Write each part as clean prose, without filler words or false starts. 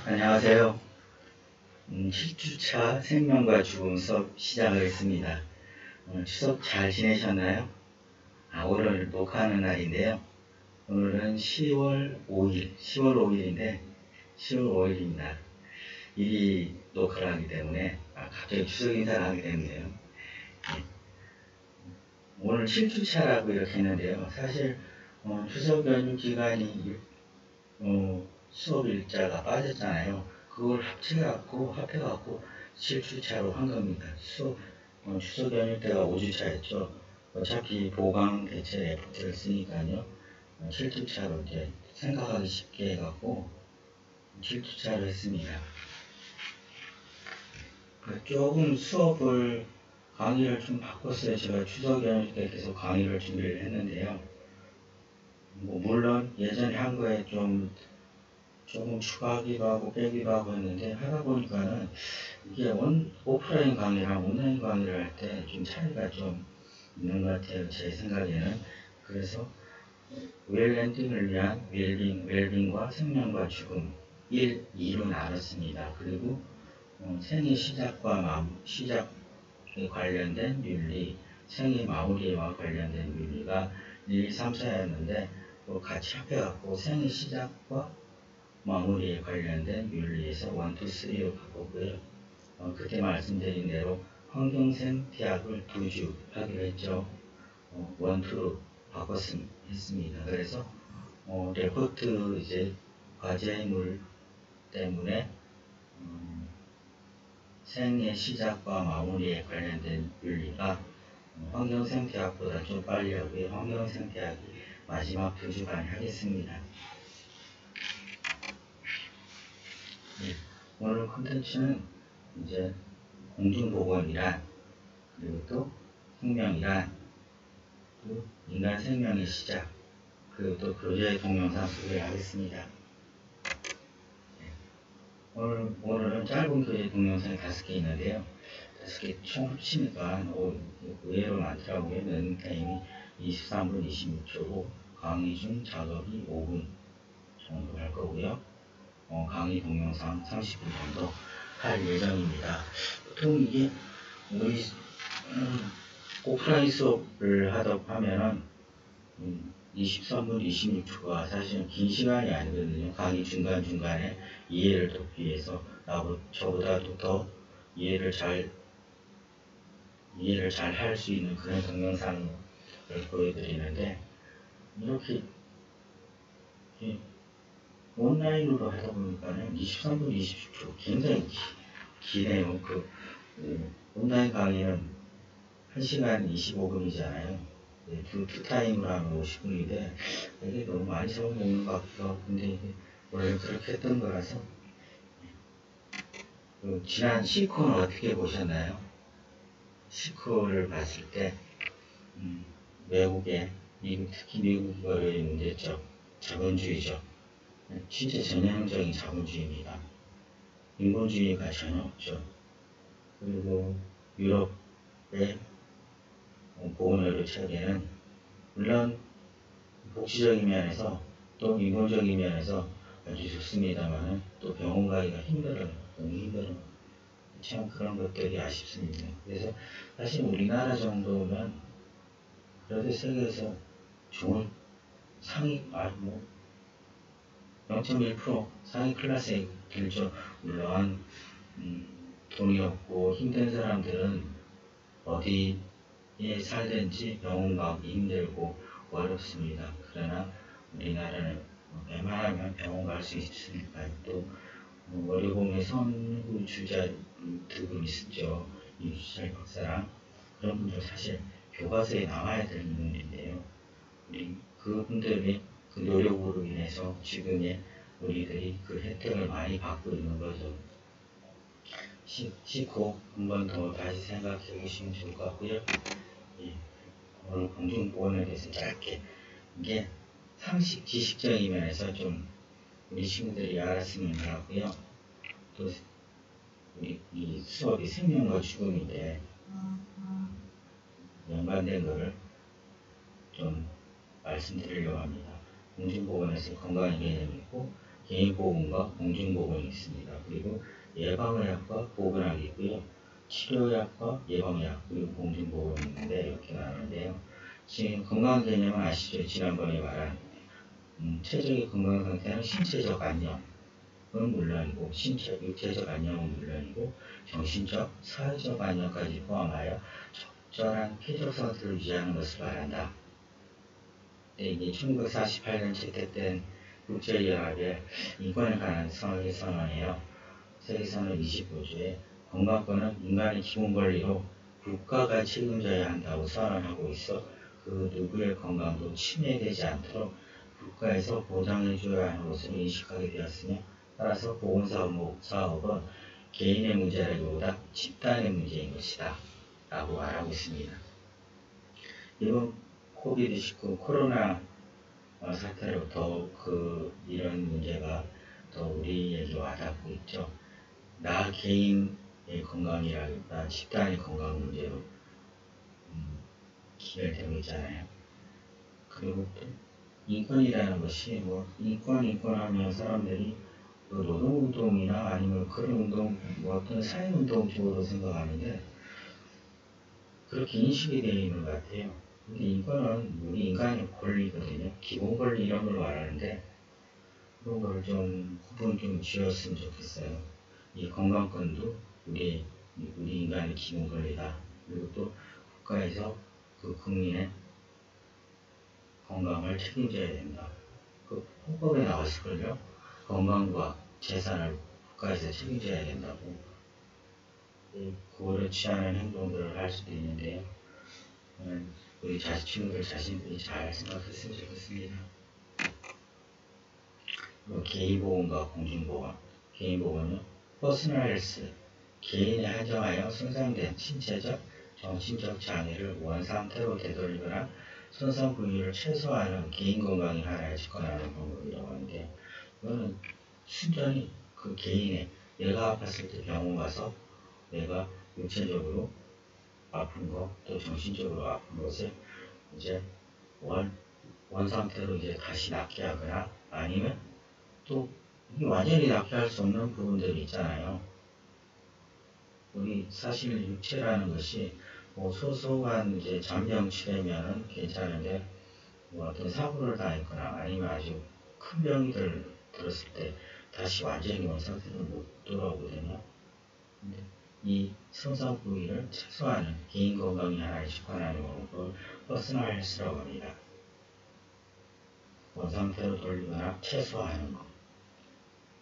안녕하세요. 7주차 생명과 죽음 수업 시작하겠습니다. 추석 잘 지내셨나요? 오늘 녹화하는 날인데요. 오늘은 10월 5일인데 10월 5일입니다. 일이 녹화를 하기 때문에 갑자기 추석 인사를 하게 됐네요. 네. 오늘 7주차라고 이렇게 했는데요. 사실 추석 연휴 기간이 수업 일자가 빠졌잖아요. 그걸 합해갖고 7주차로 한 겁니다. 추석 연휴 때가 5주차였죠. 어차피 보강 대체 FT를 쓰니까요. 7주차로 이제 생각하기 쉽게 해갖고 7주차로 했습니다. 조금 강의를 좀 바꿨어요. 제가 추석 연휴 때 계속 강의를 준비를 했는데요. 물론 예전에 한 거에 조금 추가하기도 하고 빼기도 하고 했는데 하다 보니까는 이게 오프라인 강의랑 온라인 강의를 할 때 좀 차이가 좀 있는 것 같아요. 제 생각에는. 그래서 웰엔딩을 위한 웰빙과 생명과 죽음 1, 2로 나눴습니다. 그리고 생의 시작에 관련된 윤리, 생의 마무리와 관련된 윤리가 1, 2, 3, 4였는데 같이 합해갖고 생의 시작과 마무리에 관련된 윤리에서 1, 2, 3로 바꿨고요. 그때 말씀드린 대로 환경생 대학을 2주 하기로 했죠. 1, 2로 바꿨습니다. 그래서 레포트 이제 과제물 때문에 생의 시작과 마무리에 관련된 윤리가 환경생 대학보다 좀 빨리 하고요. 환경생 대학이 마지막 2주간 하겠습니다. 네, 오늘 콘텐츠는 이제 공중보건이란, 그리고 또 생명이란, 또 인간 생명의 시작, 그리고 또 교재의 동영상 소개하겠습니다. 네, 오늘은 짧은 교재 동영상이 5개 있는데요. 5개 총 합치니까 의외로 많더라고요. 런닝타임이 23분 26초고 강의 중 작업이 5분 정도 할 거고요. 강의 동영상 30분 정도 할 예정입니다. 보통 이게 우리 오프라인 수업을 하다 하면은 23분 26초가 사실은 긴 시간이 아니거든요. 강의 중간중간에 이해를 돕기 위해서 저보다도 더 이해를 잘 할 수 있는 그런 동영상을 보여드리는데, 이렇게 온라인으로 하다 보니까는 23분 20초 굉장히 기네요. 온라인 강의는 1시간 25분이잖아요. 두 타임으로 하면 50분인데 이게 너무 많이 잡아먹는 것 같기도 하고, 근데 이게 원래 그렇게 했던 거라서. 지난 시코는 어떻게 보셨나요? 시코를 봤을 때 특히 미국의 문제점, 자본주의죠. 진짜 전형적인 자본주의입니다. 인본주의가 전혀 없죠. 그리고 유럽의 보건의료 체계는 물론 복지적인 면에서 또 인본적인 면에서 아주 좋습니다만 또 병원 가기가 힘들어요. 너무 힘들어요. 참 그런 것들이 아쉽습니다. 그래서 사실 우리나라 정도면 그래도 세계에서 좋은 상위 0.1% 상위 클래스에 들죠. 물론 돈이 없고 힘든 사람들은 어디에 살든지 병원 가기 힘들고 어렵습니다. 그러나 우리나라는 웬만하면 병원 갈 수 있으니까. 또 월요봉의 선구주자 두 분 있었죠. 이주철 박사랑. 그런 분들 사실 교과서에 나와야 될 인물인데요. 그분들의 그 노력으로 인해서 지금의 우리들이 그 혜택을 많이 받고 있는 거죠. 씻고 한 번 더 다시 생각해 보시면 좋을 것 같고요. 예, 오늘 공중보건에 대해서 짧게 이게 상식 지식적인 면에서 좀 우리 친구들이 알았으면 하고요. 또 우리 이 수업이 생명과 죽음인데 연관된 거를 좀 말씀드리려고 합니다. 공중보건에서 건강의 개념이 있고 개인보건과 공중보건이 있습니다. 그리고 예방의학과 보건학이 있고요. 치료의학과 예방의학 그리고 공중보건이 있는데 이렇게 나누는데요. 지금 건강 개념은 아시죠? 지난번에 말한 체적인 건강 상태는 신체적 안녕은 물론이고 육체적 안녕은 물론이고 정신적, 사회적 안녕까지 포함하여 적절한 쾌적 상태를 유지하는 것을 말한다. 이게 1948년 채택된 국제연합의 인권에 관한 선언이에요. 세계선언 25조에 건강권은 인간의 기본 권리로 국가가 책임져야 한다고 선언하고 있어 그 누구의 건강도 침해되지 않도록 국가에서 보장해줘야 하는 것으로 인식하게 되었으며 따라서 보건사업은 개인의 문제라기보다 집단의 문제인 것이다 라고 말하고 있습니다. 이번 코비드19 코로나 사태로 더욱 이런 문제가 더 우리에게 와닿고 있죠. 나 개인의 건강이라기보다 집단의 건강 문제로 기별되고 있잖아요. 그리고 또 인권이라는 것이 인권하면 사람들이 노동운동이나 아니면 그런 운동, 어떤 사회운동 쪽으로 생각하는데 그렇게 인식이 되어 있는 것 같아요. 근데 인권은 우리 인간의 권리거든요. 기본 권리 이런 걸 말하는데 그런 걸 좀 구분 좀 지었으면 좋겠어요. 이 건강권도 우리 인간의 기본 권리다. 그리고 또 국가에서 그 국민의 건강을 책임져야 된다. 그 헌법에 나왔을걸요. 건강과 재산을 국가에서 책임져야 된다고. 그렇지 않은 행동들을 할 수도 있는데요. 우리 친구들 자신들이 잘 생각했으면 좋겠습니다. 개인보건과 공중보건. 개인보건은 퍼스널 헬스, 개인에 한정하여 손상된 신체적, 정신적 장애를 원상태로 되돌리거나 손상 부위를 최소화하는 개인 건강에 하나에 접근하는 방법이라고 하는데 이거는 순전히 그 개인의 내가 아팠을 때 병원 가서 내가 육체적으로 아픈 거, 또 정신적으로 아픈 것을 이제 원상태로 이제 다시 낫게 하거나 아니면 또 완전히 낫게 할 수 없는 부분들이 있잖아요. 우리 사실 육체라는 것이 소소한 이제 잔병치레면은 괜찮은데 어떤 사고를 당했거나 아니면 아주 큰 병이 들었을 때 다시 완전히 원상태로 못 돌아오거든요. 근데 이 손상 부위를 최소화하는 개인 건강이 하나에 직관하는 방법을 퍼스널 헬스라고 합니다. 원상태로 돌리거나 최소화하는 것.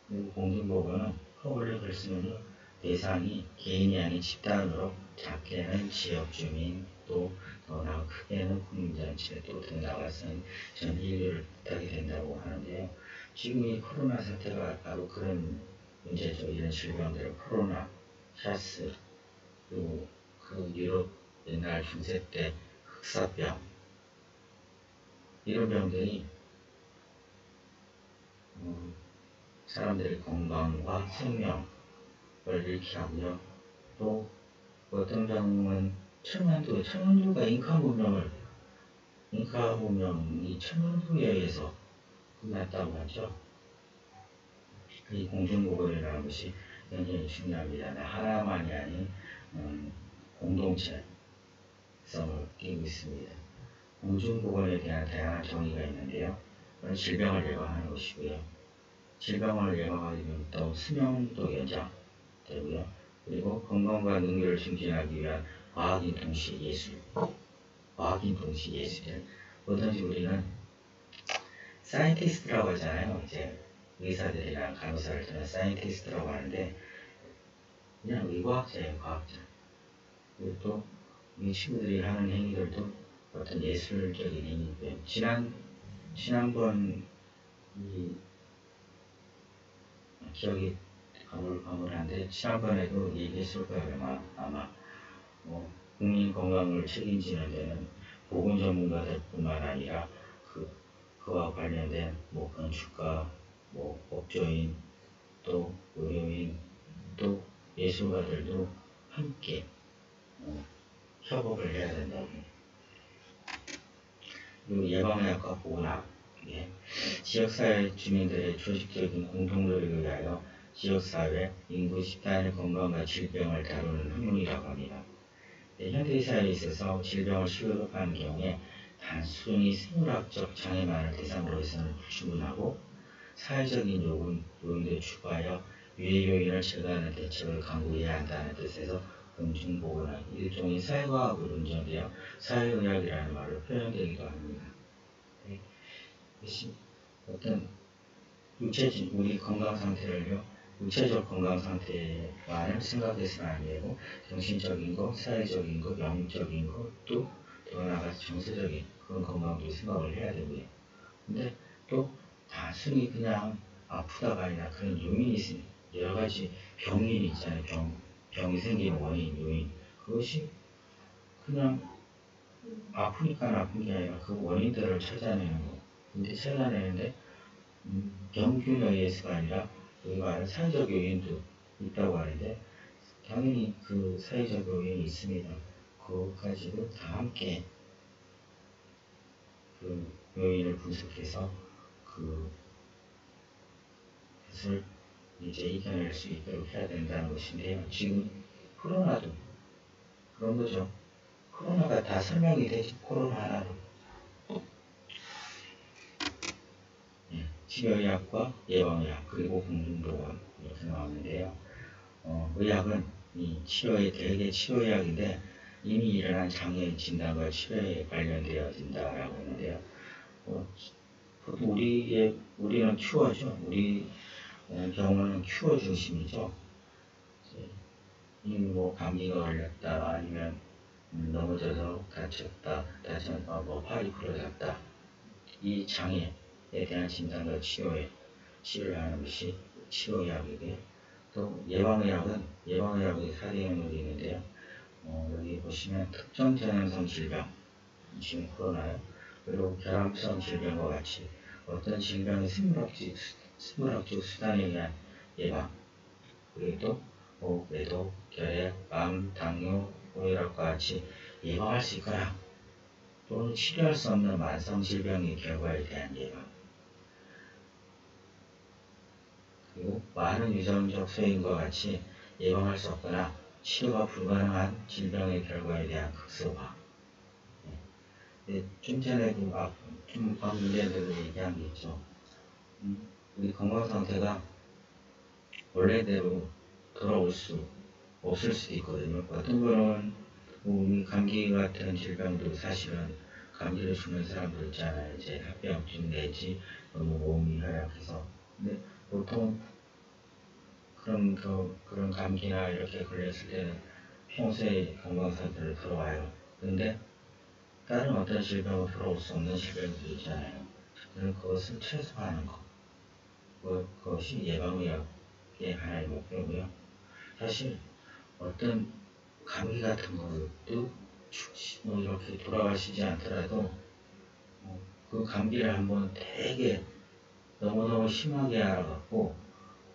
그리고 공중보건은 허블릭을 쓰면 대상이 개인이 아닌 집단으로 작게는 지역 주민 또 더 크게는 국민전체 또 등나가서는 전 인류를 뜻하게 된다고 하는데요. 지금 이 코로나 사태가 바로 그런 문제죠. 이런 질병들 코로나, 샤스 그리고 그 유럽 옛날 중세 때 흑사병 이런 병들이 사람들의 건강과 생명을 잃게 하고요. 또 어떤 병은 천연두가 잉카 문명이 천연두에 의해서 끝났다고 하죠. 이 공중보건이라는 것이 굉장히 중요합니다. 하나만이 아닌 공동체성을 띠고 있습니다. 공중보건에 대한 다양한 정의가 있는데요. 질병을 예방하는 것이고요. 질병을 예방하기 위한 또 수명도 연장되고요. 그리고 건강과 능력을 증진하기 위한 과학인 동시에 예술. 뭐든지 우리는 사이언티스트라고 하잖아요. 이제 의사들이나 간호사를 듣는 사이언티스트라고 하는데 그냥 의과학자예요, 과학자. 그리고 또 이 친구들이 하는 행위들도 어떤 예술적인 행위고요. 지난번 기억이 가물가물한데 지난번에도 얘기했을 거예요. 아마 국민 건강을 책임지는 데는 보건 전문가들뿐만 아니라 그와 관련된 건축가, 법조인, 또 의료인, 또 예술가들도 함께 협업을 해야 된다고. 그리고 예방의학과 보건학, 지역사회 주민들의 조직적인 공동노력을 위하여 지역사회, 인구 집단의 건강과 질병을 다루는 학문이라고 합니다. 현대사회에 있어서 질병을 취급하는 경우에 단순히 생물학적 장애만을 대상으로 해서는 불충분하고 사회적인 요인도 추가하여 유해 요인을 제거하는 대책을 강구해야 한다는 뜻에서 공중보건학, 일종의 사회과학으로 운전되어 사회의학이라는 말로 표현되기도 합니다. 어떤 우리 건강 상태를요, 육체적 건강 상태만을 생각해서는 안 되고 정신적인 것, 사회적인 것, 영적인 것, 또 나아가서 정서적인 그런 건강도 생각을 해야 되고요. 근데 또 단순히 그냥 아프다가 아니라 그런 요인이 있습니다. 여러 가지 병인이 있잖아요. 병이 생기는 원인, 요인. 그것이 그냥 아프니까 아픈 게 아니라 그 원인들을 찾아내는 거. 근데 찾아내는데 병균에 의해서가 아니라 우리가 말하는 사회적 요인도 있다고 하는데 당연히 그 사회적 요인이 있습니다. 그것까지도 다 함께 그 요인을 분석해서 그것을 이제 이겨낼 수 있도록 해야 된다는 것인데요. 지금 코로나도 그런 거죠. 코로나가 다 설명이 되지, 코로나 하나로. 치료의학과, 예방의학, 그리고 공중보건 이렇게 나오는데요. 의학은 이 대개 치료의학인데 이미 일어난 장애인 진단과 치료에 관련되어진다라고 하는데요. 보통 우리는 큐어죠. 우리 경우는 큐어 중심이죠. 이미 감기가 걸렸다, 아니면 넘어져서 다쳤다, 팔이 부러졌다. 이 장애에 대한 진단과 치료를 하는 것이 치료의학이고요. 또 예방의학의 4대 영역이 있는데요. 여기 보시면 특정 전염성 질병, 지금 코로나요. 그리고 결합성 질병과 같이 어떤 질병의 생물학적 수단에 의한 예방, 그리고 또 외도, 결핵, 암, 당뇨, 고혈압과 같이 예방할 수 있거나 또는 치료할 수 없는 만성 질병의 결과에 대한 예방, 그리고 많은 유전적 소인과 같이 예방할 수 없거나 치료가 불가능한 질병의 결과에 대한 극소화. 좀 전에도 방금 전에도 얘기한 게 있죠. 우리 건강 상태가 원래대로 돌아올 수 없을 수도 있거든요. 어떤 거는 우리 감기 같은 질병도 사실은 감기를 죽는 사람들 있잖아요. 이제 합병증 내지 너무 몸이 허약해서. 근데 보통 그런 감기나 이렇게 걸렸을 때는 평소에 건강 상태를 돌아와요. 근데 다른 어떤 질병은 돌아올 수 없는 질병도 있잖아요. 그럼 그것을 최소화하는 것. 그것이 예방의학의 하나의 목표고요. 사실 어떤 감기 같은 것도 이렇게 돌아가시지 않더라도 그 감기를 한번 되게 너무너무 심하게 알아갖고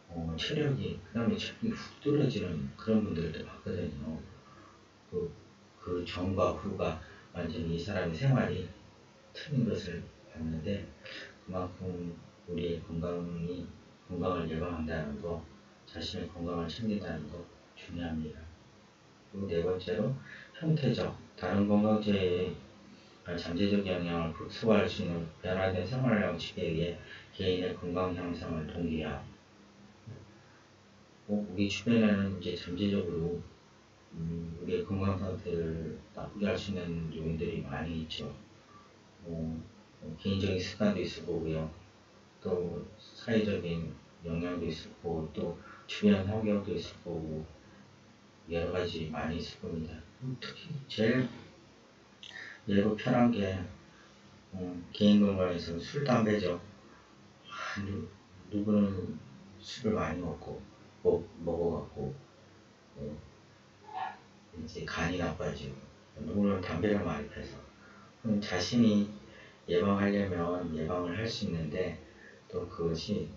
그 다음에 체력이 훅 떨어지는 그런 분들도 봤거든요. 그 전과 후가 완전히 이 사람의 생활이 틀린 것을 봤는데, 그만큼 우리의 건강을 예방한다는 거, 자신의 건강을 챙긴다는 거 중요합니다. 그리고 네 번째로 형태적, 다른 건강제의 잠재적 영향을 극소화할 수 있는 변화된 생활 양식에 의해 개인의 건강 향상을 동기화. 우리 주변에는 이제 잠재적으로 우리의 건강 상태를 나쁘게 할 수 있는 요인들이 많이 있죠. 개인적인 습관도 있을 거고요. 또 사회적인 영향도 있을 거고, 또 주변 환경도 있을 거고, 여러 가지 많이 있을 겁니다. 특히 제일 예로 편한 게 개인 건강에서 술, 담배죠. 누구는 술을 많이 먹고 빠지고 누구는 담배를 많이 펴서 자신이 예방하려면 예방을 할 수 있는데 또 그것이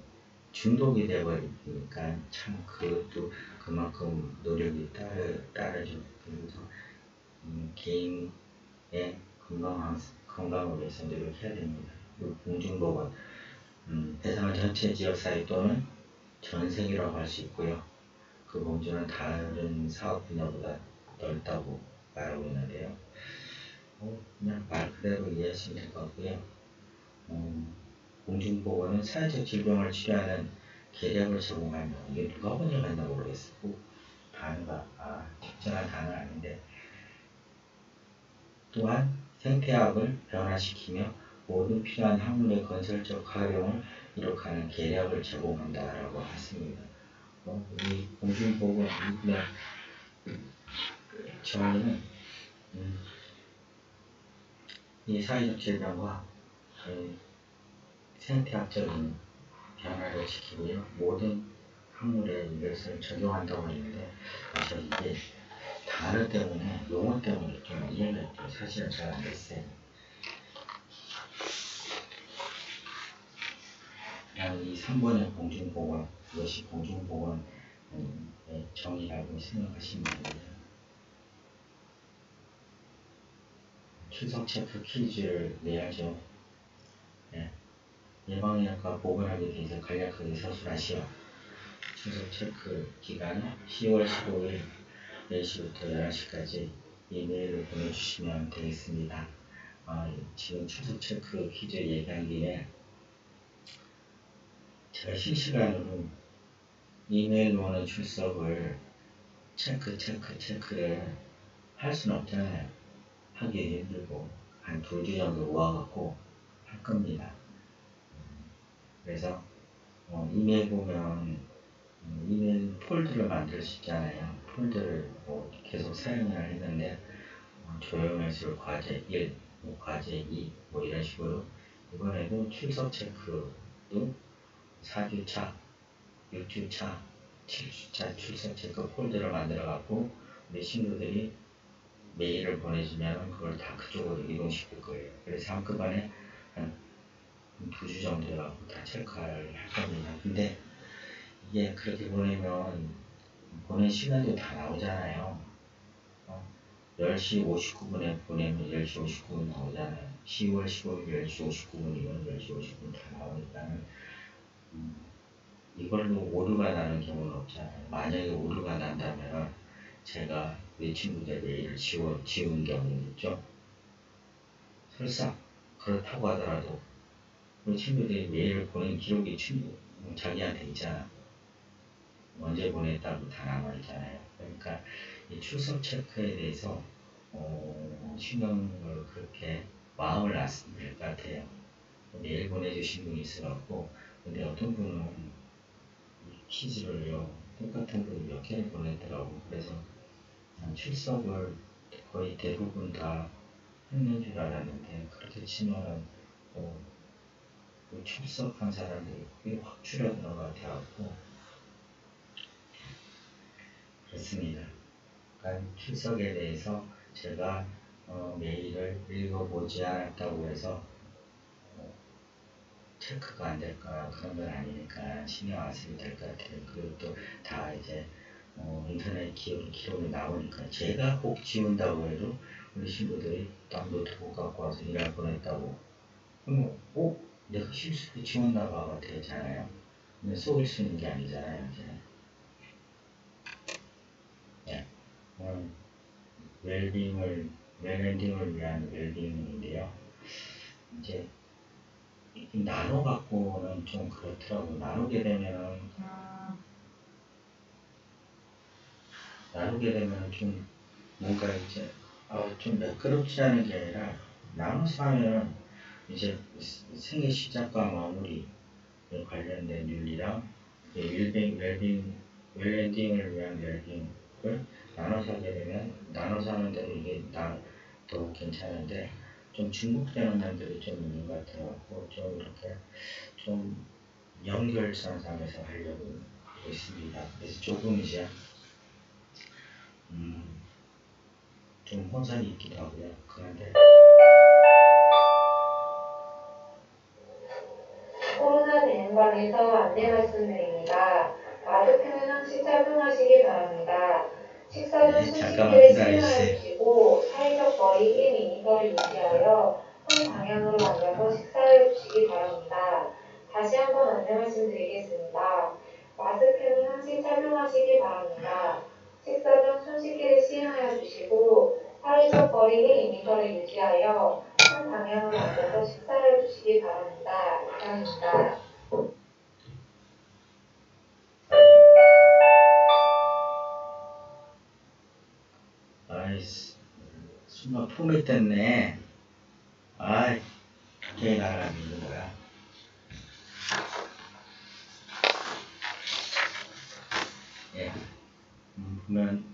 중독이 되어버리니까 참 그것도 그만큼 노력이 따르죠. 그래서 개인의 건강을 위해서 노력해야 됩니다. 그리고 공중보건 대상은 전체 지역사회 또는 전 세계라고 할 수 있고요. 그 범주는 다른 사업 분야보다 넓다고 말하고 있는데요. 그냥 말 그대로 이해하시면 될 것 같고요. 공중보건은 사회적 질병을 치료하는 계략을 제공하며 이게 누가 번역했나 모르겠어요. 단어가 적절한 단어는 아닌데 또한 생태학을 변화시키며 모든 필요한 학문의 건설적 활용을 이룩하는 계략을 제공한다라고 했습니다. 이 공중보건 저희는 이 사회적 질병과 생태학적인 변화를 지키고요. 모든 학문에 이것을 적용한다고 했는데 이게 단어 때문에 용어 때문에 좀 이해가 사실은 잘 안 됐어요. 이 3번의 공중보건, 이것이 공중보건의 정의라고 생각하시면 됩니다. 출석 체크 퀴즈를 내야죠. 예방의학과 보건학에 대해서 간략하게 서술하시오. 출석 체크 기간은 10월 15일 4시부터 11시까지 이메일을 보내주시면 되겠습니다. 지금 출석 체크 퀴즈 얘기한 김에 제가 실시간으로 이메일로 오는 출석을 체크를 할 수는 없잖아요. 하기 힘들고 한 2주 정도 모아갖고 할 겁니다. 그래서 이메일 보면 이메일 폴더를 만들 수 있잖아요. 폴더를 계속 사용을 했는데 조형해설 과제 1, 과제 2 이런 식으로 이번에도 출석 체크도 4주차, 6주차, 7주차 출석 체크 폴더를 만들어 갖고 우리 친구들이 메일을 보내주면 그걸 다 그쪽으로 이동시킬 거예요. 그래서 한꺼번에 한 2주 정도 해갖고 다 체크할 겁니다. 근데 이게 그렇게 보내면 보낸 시간도 다 나오잖아요. 10시 59분에 보내면 10시 59분 나오잖아요. 10월 15일 10시 59분이면 10시 59분 다 나오니까 이걸로 오류가 나는 경우는 없잖아요. 만약에 오류가 난다면 제가 내 친구들 메일을 지운 경우는 있죠. 설사 그렇다고 하더라도 우리 친구들이 메일을 보낸 기록이 자기한테 있잖아. 언제 보냈다고 다 남아있잖아요. 그러니까 이 출석 체크에 대해서 신경을 그렇게 마음을 놨으면 될 것 같아요. 메일 보내주신 분이 있어갖고 근데 어떤 분은 이 퀴즈를요 똑같은 분이 몇 개를 보냈더라고. 그래서 출석을 거의 대부분 다 했는 줄 알았는데 그렇게 치면은 출석한 사람들이 꽤 확 줄어드는 것 같아갖고 그렇습니다. 그러니까 출석에 대해서 제가 메일을 읽어보지 않았다고 해서 체크가 안 될까 그런 건 아니니까 신경 안 쓰면 될 것 같아요. 그리고 또 다 이제 인터넷 기록이 나오니까 제가 꼭 지운다고 해도 우리 친구들이 딱 노트북 갖고 와서 일할 뻔했다고 그럼 내가 실수로 지웠나 봐가 되잖아요. 근데 속을 쓰는 게 아니잖아요. 이제. 네. 웰빙을 위한 웰빙인데요. 이제 나눠 갖고는 좀 그렇더라고. 나누게 되면은 좀 뭔가 이제 좀 매끄럽지 않은 게 아니라 나눠서 하면 이제 생애 시작과 마무리 관련된 윤리랑 웰빙을 위한 웰빙을 나눠서 하게 되면 나눠서 하는 대로 이게 더 괜찮은데 좀 중복되는 면들이 좀 있는 것 같아갖고 좀 이렇게 좀 연결선상에서 하려고 있습니다. 그래서 조금 이제 좀 혼선이 있기도 하고요. 그런데 코로나 대응관에서 안내 말씀드립니다. 마스크는 항시 착용하시기 바랍니다. 식사 전 잠깐만 손쉽게 기다려주세요. 시음하여 주시고 사회적 거리 1m를 유지하여 한 방향으로 앉아서 식사해 주시기 바랍니다. 다시 한번 안내 말씀드리겠습니다. 마스크는 항시 착용하시기 바랍니다. 식사 전 손쉽게 시음하여 주시고 사회적 거리 1m를 유지하여 한 방향으로 앉아서 식사해 주시기 바랍니다. 이상입니다. 아이씨, 순간 폼이 뗐네. 아이, 갑자기 날아가고 있는 거야. 예. 보면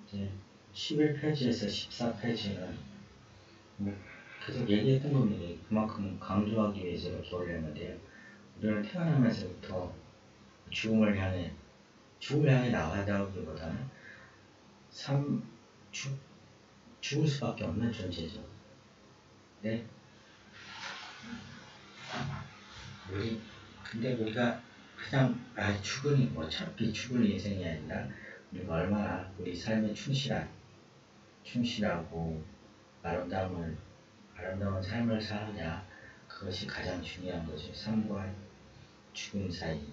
이제 11페이지에서 14페이지는 계속 얘기했던 겁니다. 그만큼 강조하기 위해서 이렇게 올렸는데요. 우리는 태어나면서부터 죽음을 향해 나간다기보다는 죽을 수밖에 없는 존재죠. 네. 근데 우리가 그냥 죽으니 어차피 죽을 인생이 아니라 우리가 얼마나 우리 삶에 충실하고 아름다운 삶을 사느냐, 그것이 가장 중요한 거죠. 삶과 죽음 사이에,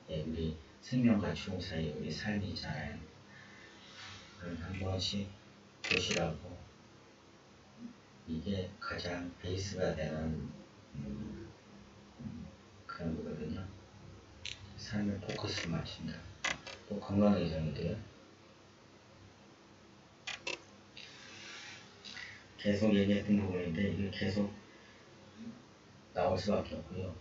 우리 생명과 죽음 사이에 우리 삶이 있잖아요. 그럼 한 번씩 보시라고, 이게 가장 베이스가 되는 그런 거거든요. 삶을 포커스를 맞춘다. 또 건강 예정인데요. 계속 얘기했던 부분인데 이게 계속 나올 수밖에 없고요.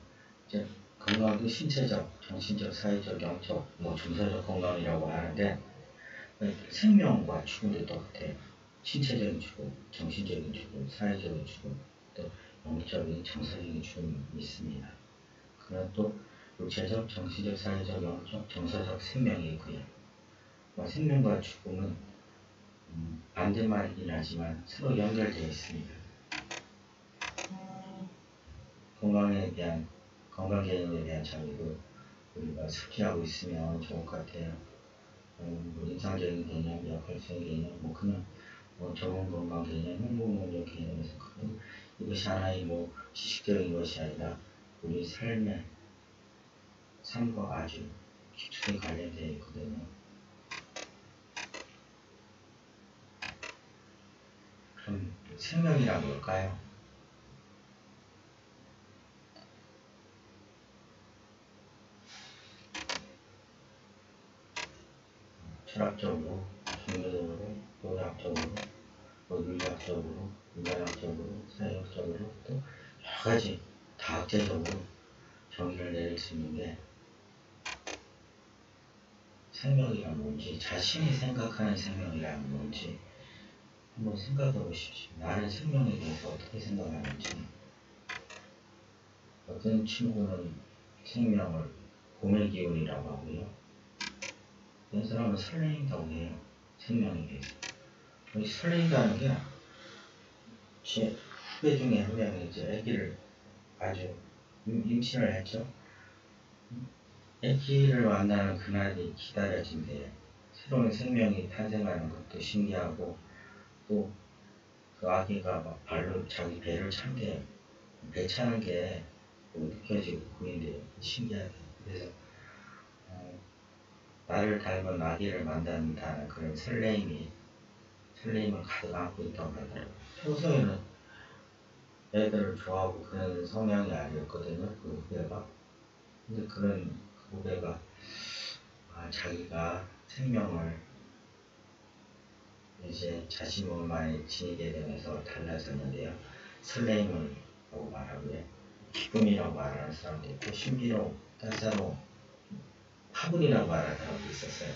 이제 건강도 신체적, 정신적, 사회적, 영적, 정서적 건강이라고 하는데 생명과 죽음도 똑같아요. 신체적인 죽음, 정신적인 죽음, 사회적인 죽음, 또 영적인, 정서적인 죽음이 있습니다. 그러나 또 육체적, 정신적, 사회적, 영적, 정서적 생명이 있고요. 생명과 죽음은 반대말이긴 하지만 서로 연결되어 있습니다. 건강 개념에 대한 정의도 우리가 숙지하고 있으면 좋을 것 같아요. 인상적인 개념, 역할적인 개념, 그냥 적응 건강 개념, 행복 능력 개념에서 이것이 하나의 지식적인 것이 아니라 우리 삶과 아주 깊숙이 관련되어 있거든요. 그럼 생명이라고 할까요? 철학적으로, 종교적으로, 도덕적으로, 물리학적으로, 인간학적으로, 사회학적으로, 또 여러 가지 다학제적으로 정의를 내릴 수 있는데, 생명이란 뭔지, 자신이 생각하는 생명이란 뭔지 한번 생각해 보십시오. 나는 생명에 대해서 어떻게 생각하는지. 어떤 친구는 생명을 봄의 기운이라고 하고요. 어떤 사람은 설레인다고 해요. 생명에 대해서. 설레인다는 게 제 후배 중에 한 명이 이제 아기를 아주 임신을 했죠. 아기를 만나는 그날이 기다려진대요. 새로운 생명이 탄생하는 것도 신기하고 또 그 아기가 막 발로 자기 배를 찬대요. 배 차는 게 느껴지고 보인대요. 신기하대. 그래서 나를 닮은 아기를 만난다는 그런 설레임을 가득 안고 있다고 하더라고요. 평소에는 애들을 좋아하고 그런 성향이 아니었거든요. 그 후배가. 근데 그런 후배가 자기가 생명을 이제 자신 몸만에 지니게 되면서 달라졌는데요. 설레임을 라고 말하고요. 기쁨이라고 말하는 사람도 있고 신비로움, 따사로움, 화분이라고 말하는 사람도 있었어요.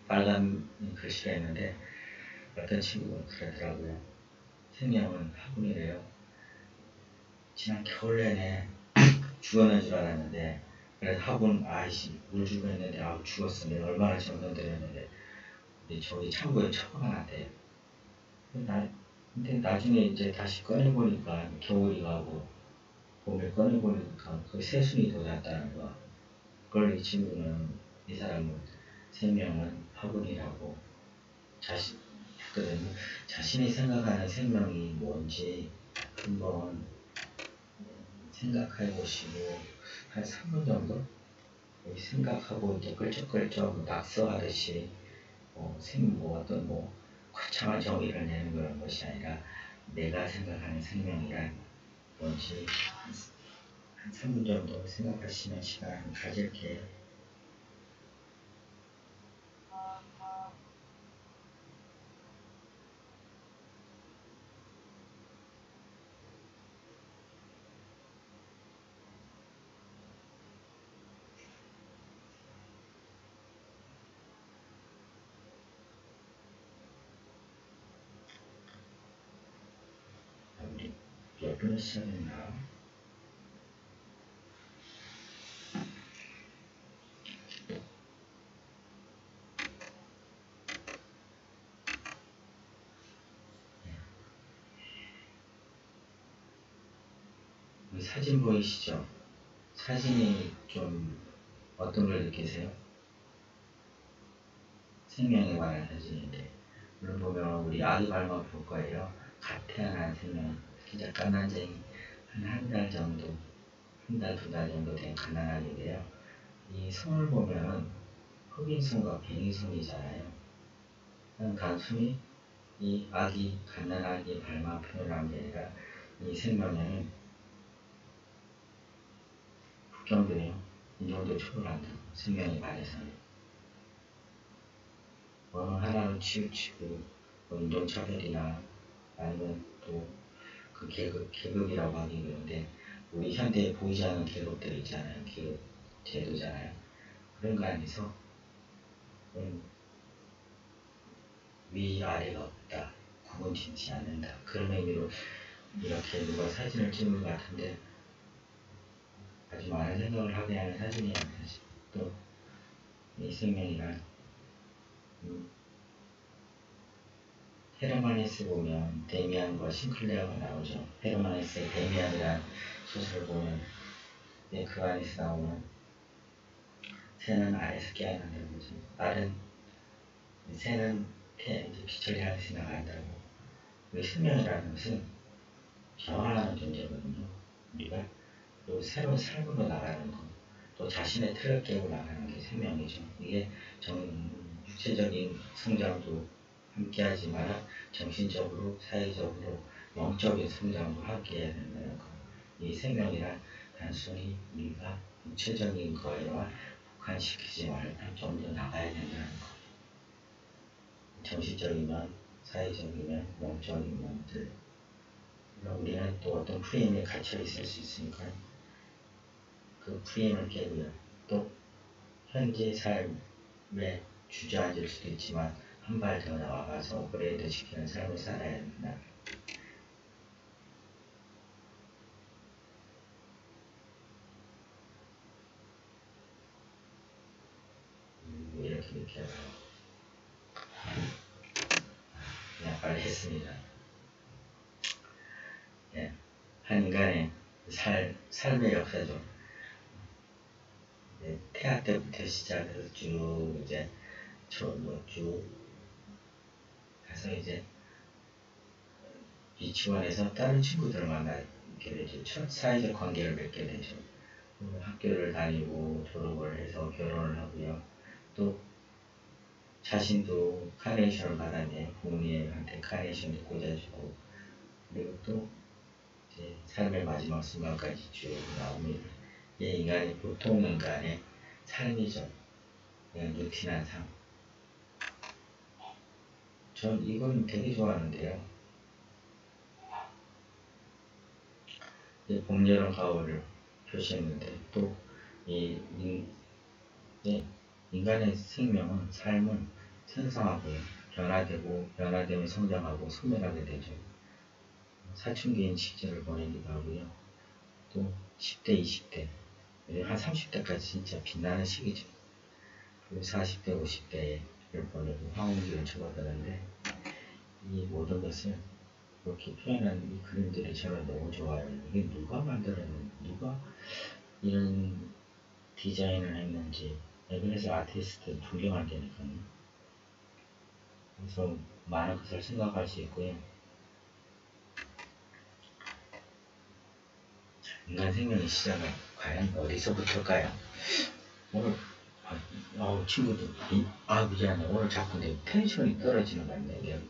빨간 글씨가 있는데 어떤 친구가 그러더라고요. 생명은 화분이래요. 지난 겨울 내내 죽었는 줄 알았는데 그래서 화분 물 주고 했는데 죽었어. 내가 얼마나 정성들였는데 저기 창고에 처박아놨대요. 근데 나중에 이제 다시 꺼내보니까 겨울이 가고 봄에 꺼내보니까 그 새순이 돋았다는 거. 그걸 이 친구는, 이 사람은 생명은 화분이라고 했거든요. 자신이 생각하는 생명이 뭔지 한번 생각해 보시고 한 3분 정도 생각하고 이제 끌적끌적 낙서하듯이 어떤 거창한 정의를 내는 그런 것이 아니라 내가 생각하는 생명이란 뭔지 한 3분 정도 생각하시는 시간 가질게요. 우리 몇 분에 시작했나? 사진 보이시죠? 사진이 좀 어떤 걸 느끼세요? 생명에 관한 사진인데, 물론 보면 우리 아기 발만 볼 거예요. 갓 태어난 생명, 진짜 갓난쟁이 한 달 정도, 한 달, 두 달 정도 된 갓난아기인데요. 이 손을 보면 흑인손과 뱅이손이잖아요. 단순히 이 아기, 갓난아기 발만 표현한 게 아니라 이 생명에는 북경도요, 이 정도 초월한다. 생명에 관해서는. 어느 하나는 치우치고, 인종차별이나 아니면 또 그 계급이라고 하기 그런데, 우리 현대에 보이지 않는 계급들 있잖아요. 계급 제도잖아요. 그런 거 안에서 위아래가 없다. 구분 짓지 않는다. 그런 의미로 이렇게 누가 사진을 찍는 것 같은데, 아주 많은 생각을 하게 하는 사진이에요. 사실. 또 이 생명이란 헤르만헤세 보면 데미안과 싱클레어가 나오죠. 헤르만헤세의 데미안이라는 소설을 보면 그 안에서 나오는 새는 알에서 깨어난다는 거죠. 새는 빛을 향해서 나간다고. 우리 생명이라는 것은 변화하는 존재거든요. 우리가 또 새로운 삶으로 나가는 것, 또 자신의 틀을 깨고 나가는 게 생명이죠. 이게 육체적인 성장도 함께하지만 정신적으로, 사회적으로, 영적인 성장도 함께해야 된다는 것. 이 생명이란 단순히 우리가 육체적인 거에만 국한시키지 말고 좀 더 나가야 된다는 것. 정신적이면, 사회적이면, 영적인 면들. 우리는 또 어떤 프레임에 갇혀 있을 수 있으니까 그 프레임을 깨고요. 또 현재 삶에 주저앉을 수도 있지만 한 발 더 나아가서 업그레이드 시키는 삶을 살아야 된다. 이렇게 하고 그냥 빨리 했습니다. 예, 한 인간의 삶의 역사죠. 태아 때부터 시작해서 쭉 이제 쭉 가서 이제 유치원에서 다른 친구들을 만나게 되죠. 첫 사회적 관계를 맺게 되죠. 학교를 다니고 졸업을 해서 결혼을 하고요. 또 자신도 카네이션을 받았네. 부모님한테 카네이션을 꽂아주고, 그리고 또 이제 삶의 마지막 순간까지 쭉 나옵니다. 이게 인간의 보통 인간의 삶이죠. 그냥 루틴한 삶. 전 이건 되게 좋아하는데요. 봄, 여름, 가을을 표시했는데 또 인간의 생명은, 삶은 생성하고요. 변화되며 성장하고 소멸하게 되죠. 사춘기인 시절을 보내기도 하고요. 또 10대, 20대, 한 30대까지 진짜 빛나는 시기죠. 그리고 40대, 50대에 보내고 황혼기를 적어드는데 이 모든 것을 이렇게 표현한 이 그림들이 저는 너무 좋아요. 이게 누가 만들었는지, 누가 이런 디자인을 했는지. 그래서 아티스트 존경한다니까요. 그래서 많은 것을 생각할 수 있고요. 인간 생명의 시작은 과연 어디서부터일까요? 오늘 친구들 미안해. 오늘 자꾸 내 텐션이 떨어지는 것 같네.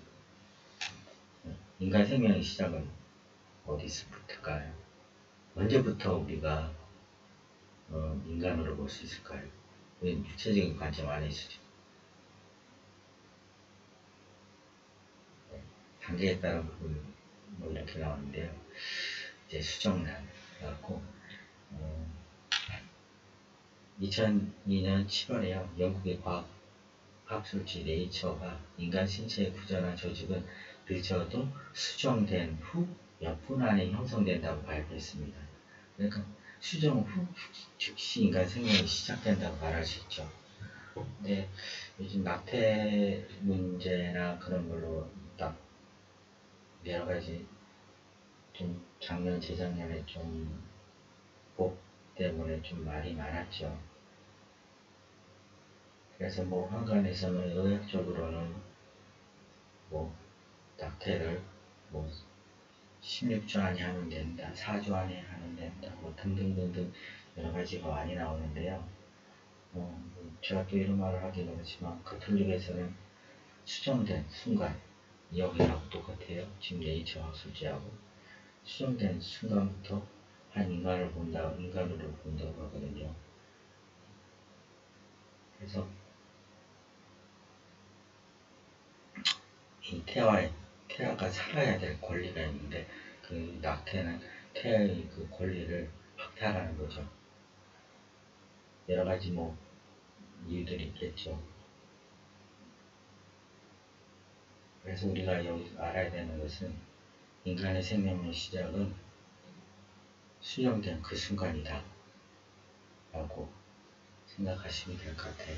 인간 생명의 시작은 어디서부터일까요? 언제부터 우리가 인간으로 볼 수 있을까요? 육체적인 관점 안에서죠. 단계에 따른 부분 뭐 이렇게 나오는데요. 이제 수정란 나왔고 2002년 7월에요. 영국의 과학 학술지 네이처가 인간 신체의 구조나 조직은 늦어도 수정된 후 몇 분 안에 형성된다고 발표했습니다. 그러니까 수정 후 즉시 인간 생명이 시작된다고 말할 수 있죠. 근데 요즘 낙태 문제나 그런 걸로 딱 여러 가지 좀 작년 재작년에 좀 법 때문에 좀 말이 많았죠. 그래서 뭐 한간에서는 의학적으로는 뭐 낙태를 뭐 16주 안에 하면 된다, 4주 안에 하면 된다, 뭐 등등등등 여러 가지가 많이 나오는데요. 제가 또 이런 말을 하긴 그렇지만 가톨릭에서는 수정된 순간, 여기하고 똑같아요. 지금 네이처 학술지하고 수정된 순간부터 한 인간으로 본다고 하거든요. 그래서 이 태아가 살아야 될 권리가 있는데 그 낙태는 태아의 그 권리를 박탈하는 거죠. 여러 가지 뭐 이유들이 있겠죠. 그래서 우리가 여기서 알아야 되는 것은 인간의 생명의 시작은 수정된 그 순간이다 라고 생각하시면 될 것 같아요.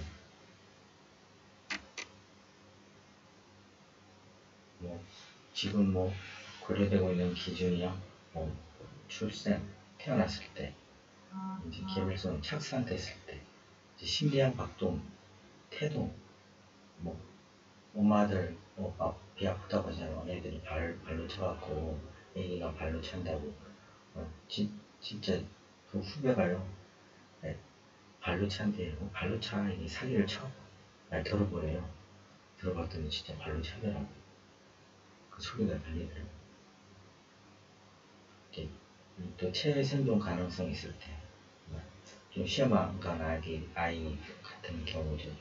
지금 고려되고 있는 기준이요. 출생, 태어났을 때, 이제 계밀성 착상됐을 때, 이제 심리학 박동, 태동, 엄마들 배 아프다고 하잖아요. 애들이 발로 차갖고 애기가 발로 찬다고. 진짜 그 후배가요. 네, 발로 찬대요. 발로 차. 이게 사기를 쳐. 들어보래요. 들어봤더니 진짜 발로 차더라고. 그 소리가 들리더라고. 또 체외 생존 가능성 있을 때, 좀 시험 안 간 아이 같은 경우죠.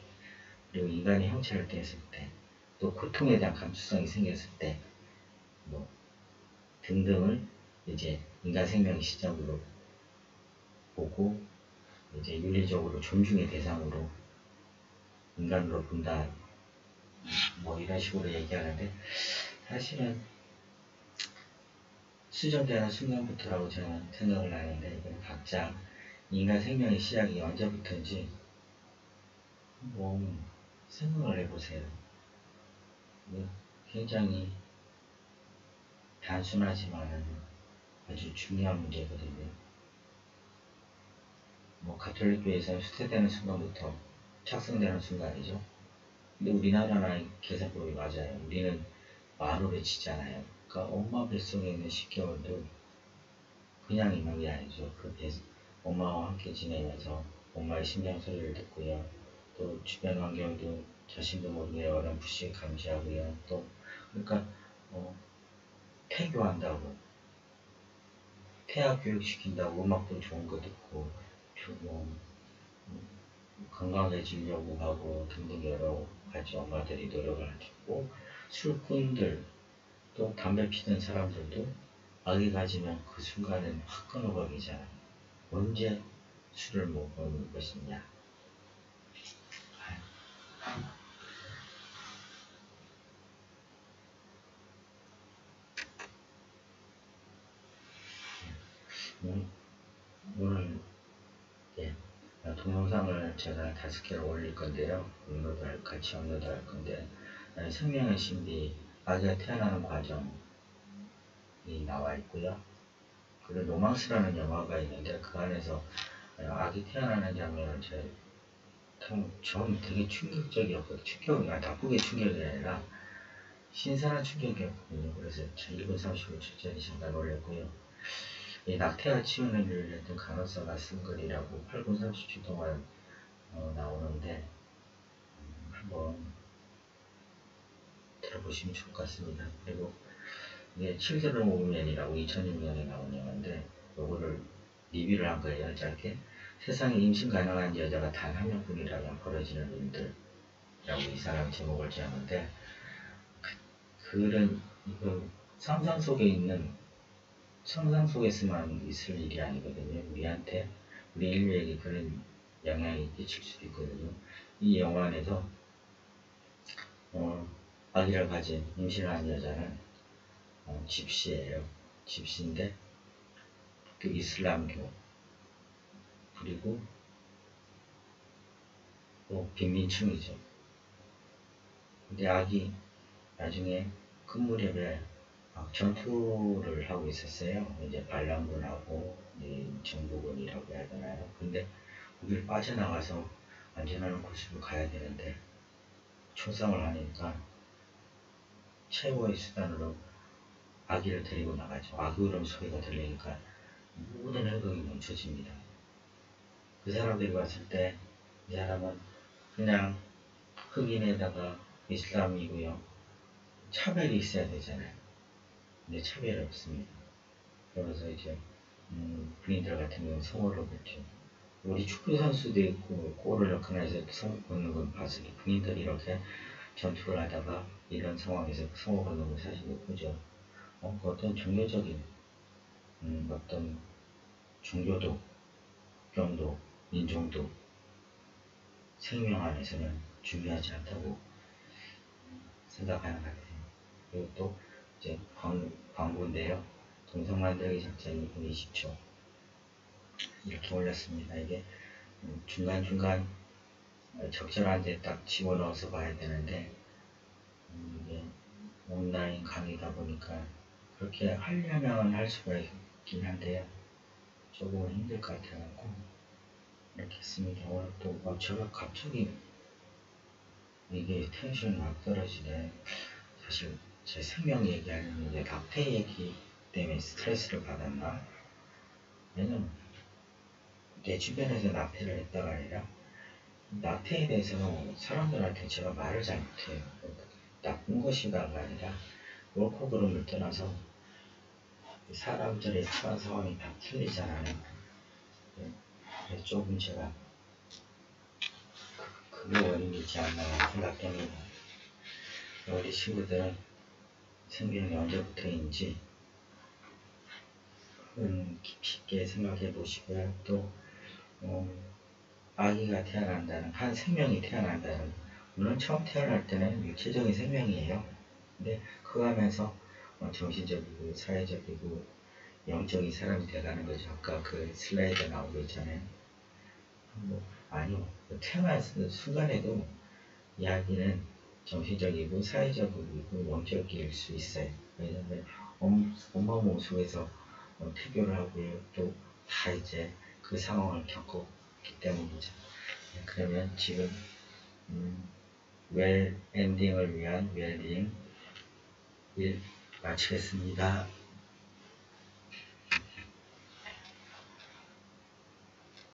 그리고 인간이 형체를 뗐을 때, 또 고통에 대한 감수성이 생겼을 때, 등등을 이제 인간 생명의 시작으로 보고, 이제 윤리적으로 존중의 대상으로 인간으로 본다. 이런 식으로 얘기하는데, 사실은 수정되는 순간부터라고 저는 생각을 하는데, 이건 각자 인간 생명의 시작이 언제부터인지 생각을 해보세요. 굉장히 단순하지만 아주 중요한 문제거든요. 가톨릭교에서는 수태되는 순간부터 착성되는 순간이죠. 근데 우리나라나 계산법이 맞아요. 우리는 만으로 치잖아요. 그러니까 엄마 뱃속에 있는 10개월도 그냥 있는 게 아니죠. 엄마와 함께 지내면서 엄마의 심장 소리를 듣고요. 또 주변 환경도 자신도 모르게 어렴풋이 감지하고요. 또 그러니까 태교한다고, 태아 교육시킨다고 음악도 좋은 거 듣고 건강해지려고 하고 등등 여러 가지 엄마들이 노력을 하고, 술꾼들 또 담배 피던 사람들도 아기 가지면 그 순간은 확 끊어버리잖아요. 언제 술을 못 먹는 것이냐. 오늘 동영상을 제가 5개를 올릴 건데요. 같이 업로드할 건데, 생명의 신비, 아기가 태어나는 과정이 나와 있고요. 그리고 로망스라는 영화가 있는데 그 안에서 아기 태어나는 장면을 처음 되게 충격적이었거든요. 충격이 나쁘게 충격이 아니라 신선한 충격이었거든요. 그래서 1분 35초짜리 잠깐 올렸고요. 이 낙태가 치유는 일을 했던 간호사가 쓴 글이라고 8분 30초 동안 나오는데 한번 들어보시면 좋을 것 같습니다. 그리고 이게 칠드런 오브맨이라고 2006년에 나온 영화인데 요거를 리뷰를 한 거예요. 짧게. 세상에 임신 가능한 여자가 단 한 명뿐이라면 벌어지는 일들이라고 이 사람 제목을 지었는데 글은 이거 상상 속에서만 있을 일이 아니거든요. 우리 인류에게 그런 영향이 끼칠 수도 있거든요. 이 영화 안에서 아기를 가진 임신한 여자는 집시예요. 집시인데 그 이슬람교 그리고 빈민층이죠. 근데 아기 나중에 그 무렵에 전투를 하고 있었어요. 이제 반란군하고 정부군이라고 해야 되나요? 근데 거기를 빠져나가서 안전한 곳으로 가야 되는데 초상을 하니까 최고의 수단으로 아기를 데리고 나가죠. 아기 울음 소리가 들리니까 모든 행동이 멈춰집니다. 그 사람들이 봤을 때 이 사람은 그냥 흑인에다가 이슬람이고요. 차별이 있어야 되잖아요. 근데 차별이 없습니다. 그러면서 이제 부인들 같은 경우는 성호를 걷죠. 우리 축구 선수도 있고 골을 넣거나 해서 성호 걷는 건 봤을 때 부인들이 이렇게 전투를 하다가 이런 상황에서 성호 걷는 건 사실 못 보죠. 어떤 종교적인 어떤 종교도, 국경도, 인종도 생명 안에서는 중요하지 않다고 생각하는 것 같아요. 그리고 또 이제 광고인데요. 동상 만들기 작전 2분 20초 이렇게 올렸습니다. 이게 중간중간 적절한 데 딱 집어넣어서 봐야 되는데 이게 온라인 강의다 보니까 그렇게 하려면 할 수가 있긴 한데요. 조금은 힘들 것 같아갖고 이렇게 했습니다. 오늘 또 제가 갑자기 이게 텐션이 막 떨어지네. 사실 제 생명 얘기하는 게 낙태 얘기 때문에 스트레스를 받았나? 왜냐면 내 주변에서 낙태를 했다가 아니라 낙태에 대해서는 사람들한테 제가 말을 잘 못해요. 나쁜 것이다가 아니라 옳고 그름을 떠나서 사람들의 처한 상황이 다 틀리잖아요. 그래서 조금 제가 그게 원인이지 않나 생각됩니다. 우리 친구들은 생명이 언제부터인지 깊이 있게 생각해 보시고요. 또 아기가 태어난다는 한 생명이 태어난다는 물론 처음 태어날 때는 육체적인 생명이에요. 근데 커가면서 정신적이고 사회적이고 영적인 사람이 돼가는 거죠. 아까 그 슬라이드 나온 거 있잖아요. 아니요. 태어난 순간에도 이야기는 정신적이고 사회적이고 영적일 수 있어요. 왜냐하면 엄마 몸속에서 태교를 하고요. 또 다 이제 그 상황을 겪었기 때문이죠. 그러면 지금 웰 엔딩을 위한 웰빙 일 마치겠습니다.